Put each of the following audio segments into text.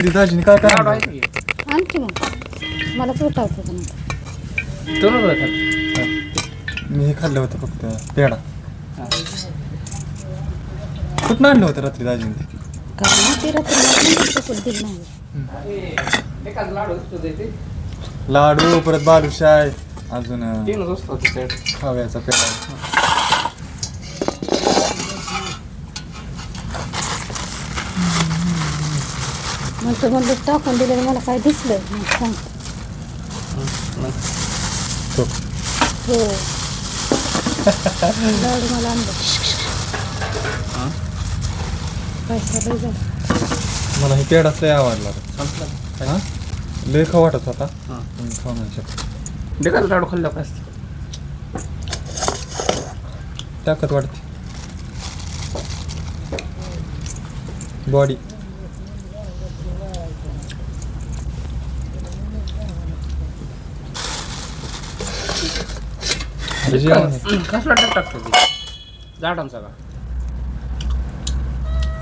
दाजीने काय लाडू काय आहे की? आणखी मग मला पोटावतं का नाही तो नव्हता खात. मी हे खाल्लं होतं फक्त पेढा हा. कुठं आणलं होतं रात्री दाजीने ते? काय माहिती रात्री दिलं नाही एखादा लाडू असतो ते लाडू परत बालुशाय अजून तीनच असतो त्याच्यात. खव्याचा पेढा म्हणलं टाकून दिलं मला काय दिसलं मग सांग तो हो लाडू मला आणलं काय सगळं झालं मला हे पेढाच लय आवडला संपला. हा लय खाऊ वाटत होता हा. पण खाऊ नाही शकत एखादा लाडू खाल्ला काय असतं? ताकद वाटते बॉडी कसला टाक टाकतो ते झाडांचा का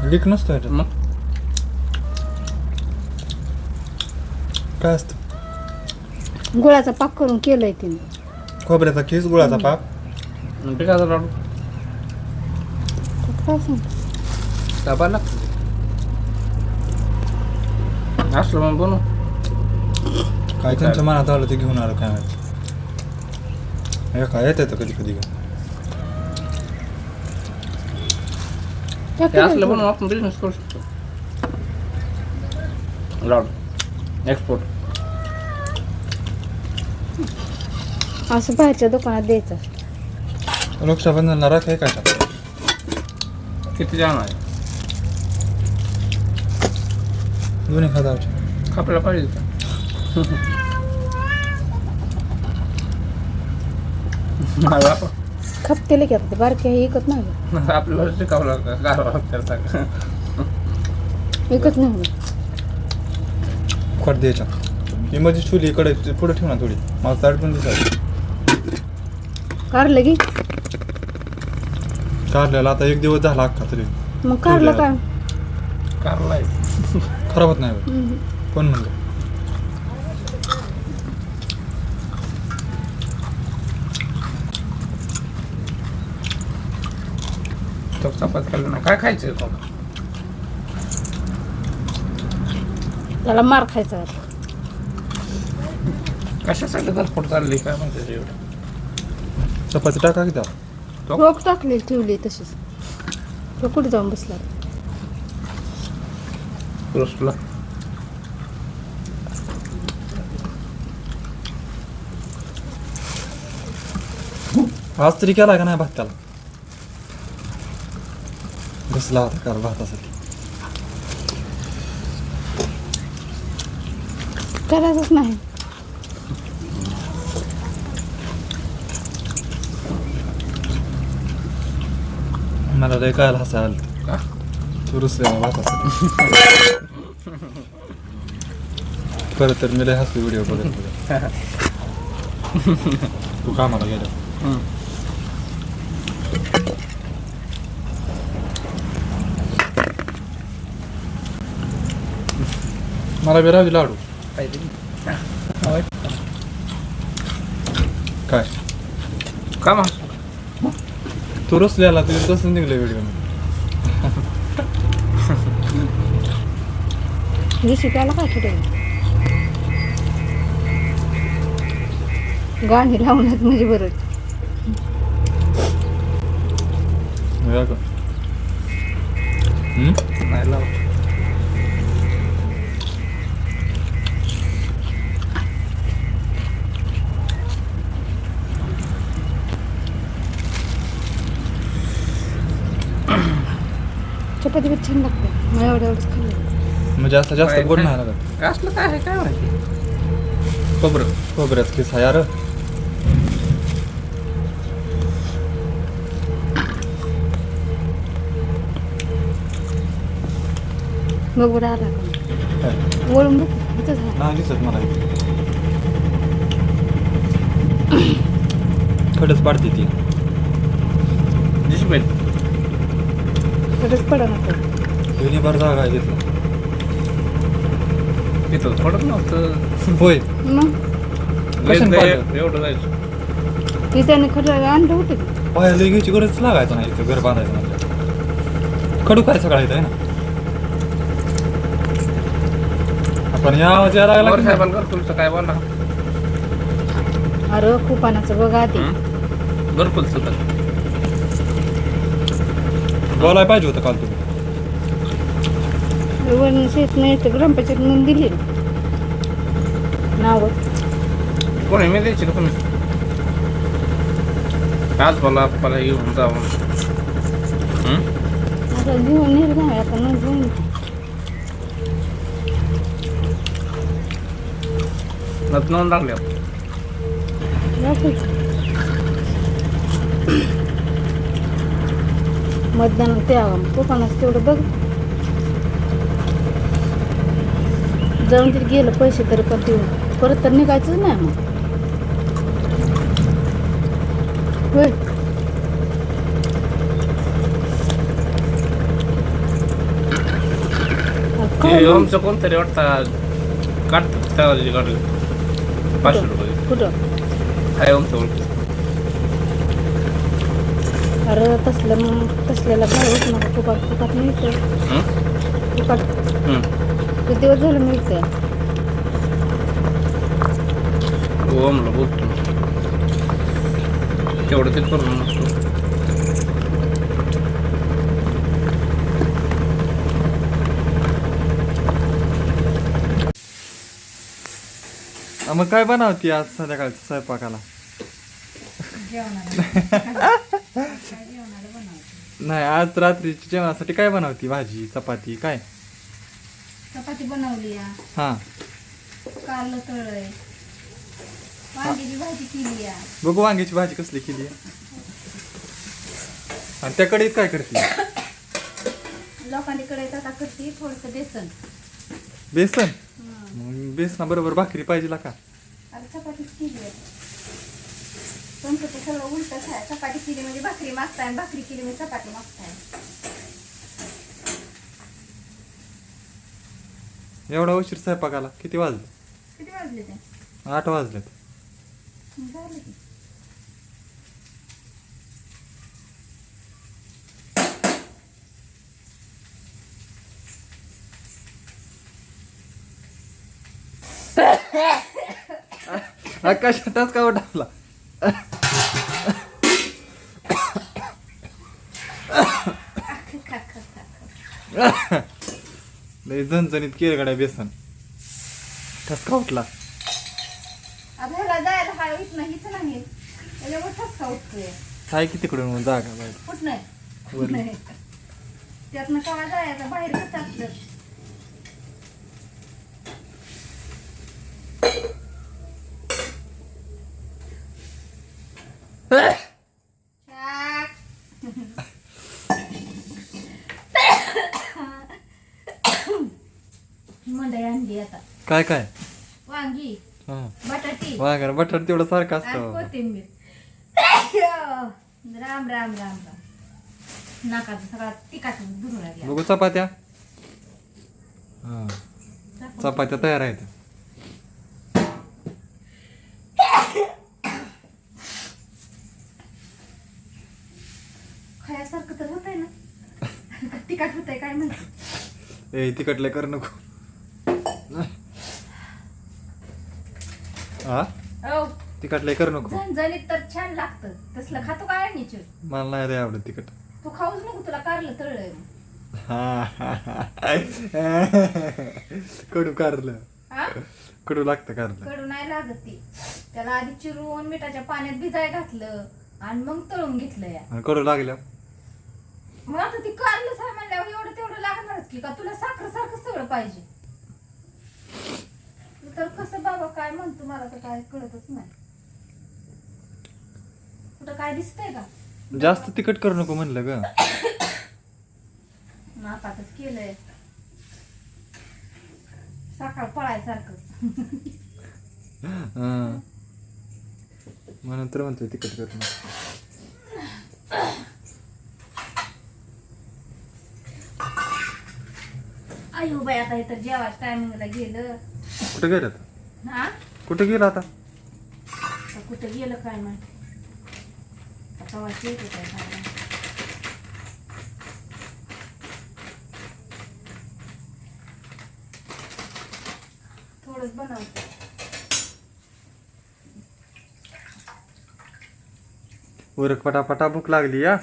लीक नसतो ह्याच्यात मग काय असतं गुळाचा पाक करून केलंय तिने खोबऱ्याचा खीस गुळाचा पाक एखादा लाडू काय सांग डबा लागतो असलं मग बनव. काय त्यांच्या मनात आलं ते घेऊन आलं काय माहिती हे काय येतं कधी कधी ते असलं बनवून आपण बिझनेस करू शकतो. लाडू एक्सपोर्ट. असं बाहेरच्या दुकानात द्यायचं रक्षाबंधनला राख आहे काय का किती जाण आहे दोन्ही खादावचे खापला पाहिजे का मला खपतेले की आता ते बारके हे विकत नाही आपल्याला शिकावं लागतं गारवा करता विकत नाही खोट द्यायच्या ही माझी चुली इकडे पुढे ठेव ना थोडी मला ताट पण दिसायची कारलं की काढलेला आता एक दिवस झाला अख्खा तरी मग कारलं काय कारला आहे खराब होत नाही बरं. कोण म्हणलं तो चपात खाल्लं ना काय खायचं तो त्याला मार खायचा आता. कशासाठी धरपड चालली काय म्हणते एवढं चपाती टाका की त्याला रोख टाकली ठेवली तशीच तो कुठे जाऊन बसला रोस्टला आज तरी केला का नाही भात त्याला बसला होता कार भातासाठी करायचंच नाही मला लय काय हसायला आलं का तू रुसलेला भातासाठी परत तर मी लय हसते व्हिडिओ बघत तू कामाला गेला मला बिरावी लाडू काय का मग तू रुसलेला तुझं तसं निघलं व्हिडिओ हे शिकायला काय ठेवलं गाणी लावण्यात म्हणजे बरं नाही लाव चपाती पण छान लागते मला एवढंच खाल्लं म्हणजे असं जास्त गोड नाही लागत असलं काय आहे काय माहिती खोबऱ्याच किस हा यार मग बरं आला का वळून बघ इथं झालं नाही दिसत मला खडच पाडते ती दिसमेल खरंच पडा नको युनिभर जागा आहे तिथं तिथं पडत नव्हतं. होय मग कशाने पाडलं? एवढं जायचं. ती त्याने खरं आणलं होते पाहायला घ्यायची गरज लागायचं नाही इथं घर बांधायचं म्हणजे खडू काय सगळं इथं आहे ना. आपण या आवाज यायला लागला वर की साहेबांना घरकुलचं काय बोलला? अरे कुपानाचं बघा ते घरकुलचं तर बोलायला पाहिजे होतं काल तुम्ही. वरून शेत नाही तर ग्रामपंचायत म्हणून दिली नाव कोणी मी द्यायची का तुम्ही? आज बोला आपल्याला येऊन जाऊन. आता घेऊन नेलं नाही आता न घेऊन नोंद लागल्या. मतदान त्या कुपानाच तेवढं बघ जाऊन तरी गेलं पैसे तरी पण ते परत तर निघायचंच नाही मग होय ते आमचं कोणतरी वाटतं काढतात त्याला काढलं 500 रुपये. कुठं आहे आमचं ओळखी. अरे तसल्याला काय होत नका फुकाट फुकाट मिळतं फुकाट किती दिवस झालं मिळतंय हो म्हणलं बोलतो तेवढं ते करून नसतो. मग काय बनवती आज संध्याकाळच्या स्वयंपाकाला? नाही आज रात्रीच्या जेवणासाठी काय बनवती? भाजी चपाती काय? चपाती बनवली हा कारलं तळलंय वांग्याची भाजी केली बघू वांग्याची भाजी कसली केली आणि त्या कढईत काय करते? लोकांकडे आता करते थोडस बेसन बेसन मग बेसना बरोबर भाकरी पाहिजे का? अरे चपातीच केली आहे तुमचं ते सगळं उलटच आहे चपाती केली म्हणजे भाकरी मागताय भाकरी केली म्हणजे चपाती मागताय एवढा उशीर स्वयंपाकाला किती वाजले? किती वाजले ते 8 वाजलेत. झालं की कशातच का उठावला? लय झणझणीत केलं गड्या बेसन ठसका उठला. आता ह्याला जायला हा उठ नाही हीच नाही त्याच्यामुळे ठसका उठतोय हाय की तिकडून जागा बाहेर कुठ नाही वर. नाही त्यातनं कवा जायचं बाहेर कसं असलं मंडई आणली आता काय काय? वांगी हा बटाटी वांगा बटाट तेवढं सारखं आणि असतं. कोथिंबीर राम राम राम राम नाकाचा सगळा तिखट दुरून लागला बघू चपात्या. हा चपात्या तयार आहेत. खायासारखं तर होतंय ना तिखट होतंय काय म्हणते ए तिकटले कर नको. हा ओ तिकटले कर नको. झणझणीत तर छान लागतं तसलं खातो काय नीचून मला नाही रे आवडत तिकट. तू खाऊच नको तुला कारलं तळलंय कडू कारलं हा कडू लागतं कारलं. कडू नाही लागत ती त्याला आधी चिरून मिठाच्या पाण्यात भिजाय घातलं आणि मग तळून घेतलं या आणि कडू लागल्या मग आता ती कारलं साय म्हणल्यावर एवढं तेवढं लागणारच की का तुला साखर सारखं सगळं पाहिजे तू तर कसं बाबा काय म्हणतो मला तर काय कळतच नाही कुठं काय दिसतंय का जास्त तिकट करू नको म्हणलं ग. नापातच केलंय सकाळ पळायसारखं हा. म्हणून तर म्हणतोय तिकट करू नको. अयो बाई आता इथं जेवायच्या टायमिंगला गेलं. कुठे गेलं हा कुठे गेलं आता आता कुठं गेलं काय माहिती. आता वाटते येते काय खायला. थोडंच बनवते. उरक पटापटा भूक लागली या.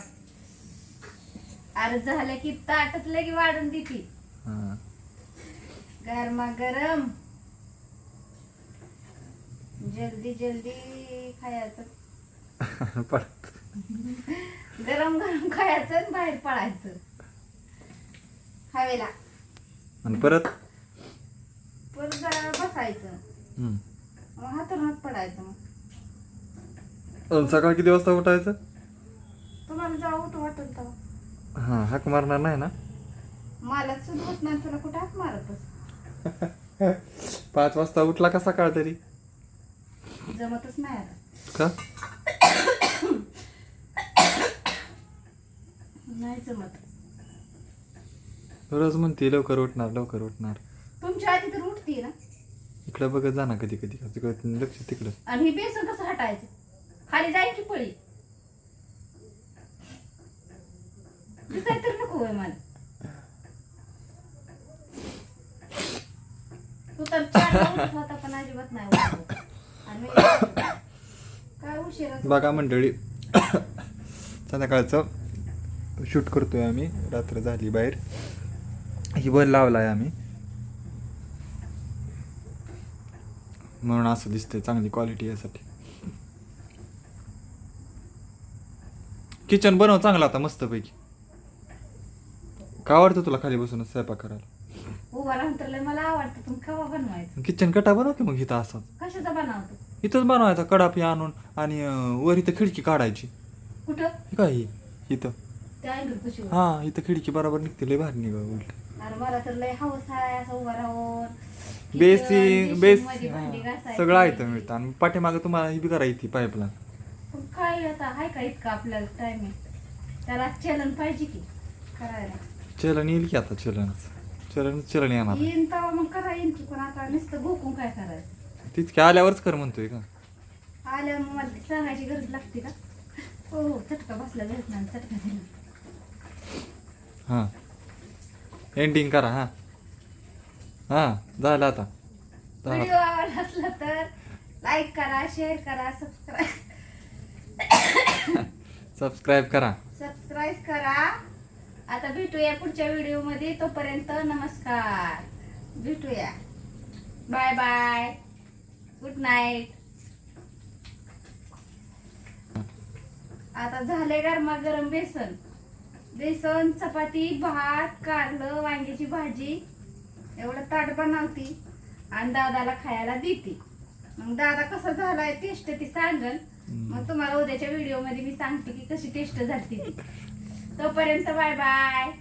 अरे झालं की ताटच लगी वाढून देती. हा. गरमा गरम जल्दी जल्दी खायचं. परत गरम गरम खायचं आणि बाहेर पडायचं हवेला. आणि परत परत जरा बसायचं. हम्म. मग हातून हात पडायचं. मग अन सकाळी किती वाजता उठायचं? तुम्हाला जाऊ उठ वाटत तेव्हा. हा हाक मारणार नाही ना? मला सुद्धा होत नाही. तुला कुठं हात मारतच 5 वाजता उठला का सकाळ तरी? जमतच नाही आता. का? नाही जमत. रोज म्हणते लवकर उठणार लवकर उठणार. तुमच्या आधी तर उठती ना. इकडं बघत जा ना कधी कधी लक्ष तिकडं. आणि हे बेसन कसं हटायचं? खाली जाईल की पळी. दिसाय तर नको होय मला. तू तर 4ला उठत होता पण अजिबात नाही उठत. आणि काय उशिरा. बघा मंडळी संध्याकाळचं शूट करतोय आम्ही. रात्र झाली बाहेर. ही बल लावलाय आम्ही म्हणून असं दिसतंय. चांगली क्वालिटी यासाठी. किचन बनव चांगला आता मस्तपैकी. का आवडतं तुला खाली बसून स्वयंपाक करायला? उभा राहून तर लय मला आवडतं पण खवा बनवायचं. किचन कटा बनव की मग इथं असं. कशाचा बनवतो? इथंच बनवायचा कडापी आणून आणि वर इथं खिडकी काढायची. कुठं? हे काय ही इथं? त्या अँगल कशी? हा इथं खिडकी बरोबर निघते. लय भारी निघा उलट. अरे मला तर लय हौस आहे असं उभा राहून. बेसिंग मध्ये भांडी घासायची. सगळं आहे इथं मिळतं. आणि पाठीमागं तुम्हाला ही बी करायची पाईपलाईन. पण काय आता आहे का इतकं आपल्याला टायमिंग? त्याला चलन पाहिजे की करायला. चलन येईल की आता. चलन येणार. येईन तेव्हा मग करा येईन की. पण आता नुसतं गोकून काय करायचं? तीच की आल्यावरच कर म्हणतोय का? आल्यावर मग मला ती सांगायची गरज लागते का? हो चटका बसला जायच नाही. चटका दिला. हा एंडिंग करा. हा हा झालं आता. व्हिडिओ आवडला असला तर लाईक करा, शेअर करा, सबस्क्राईब करा. सबस्क्राईब करा. आता भेटूया पुढच्या व्हिडिओ मध्ये. तोपर्यंत नमस्कार. भेटूया. Bye bye. Good night. आता झाले गरमागरम बेसन चपाती भात कारलं वांग्याची भाजी एवढं ताट बनवती आणि दादाला खायला देते. मग दादा कसा झालाय टेस्ट ती सांगल. मग तुम्हाला उद्याच्या व्हिडिओ मध्ये मी सांगते की कशी टेस्ट झाली ती. तोपर्यंत बाय बाय.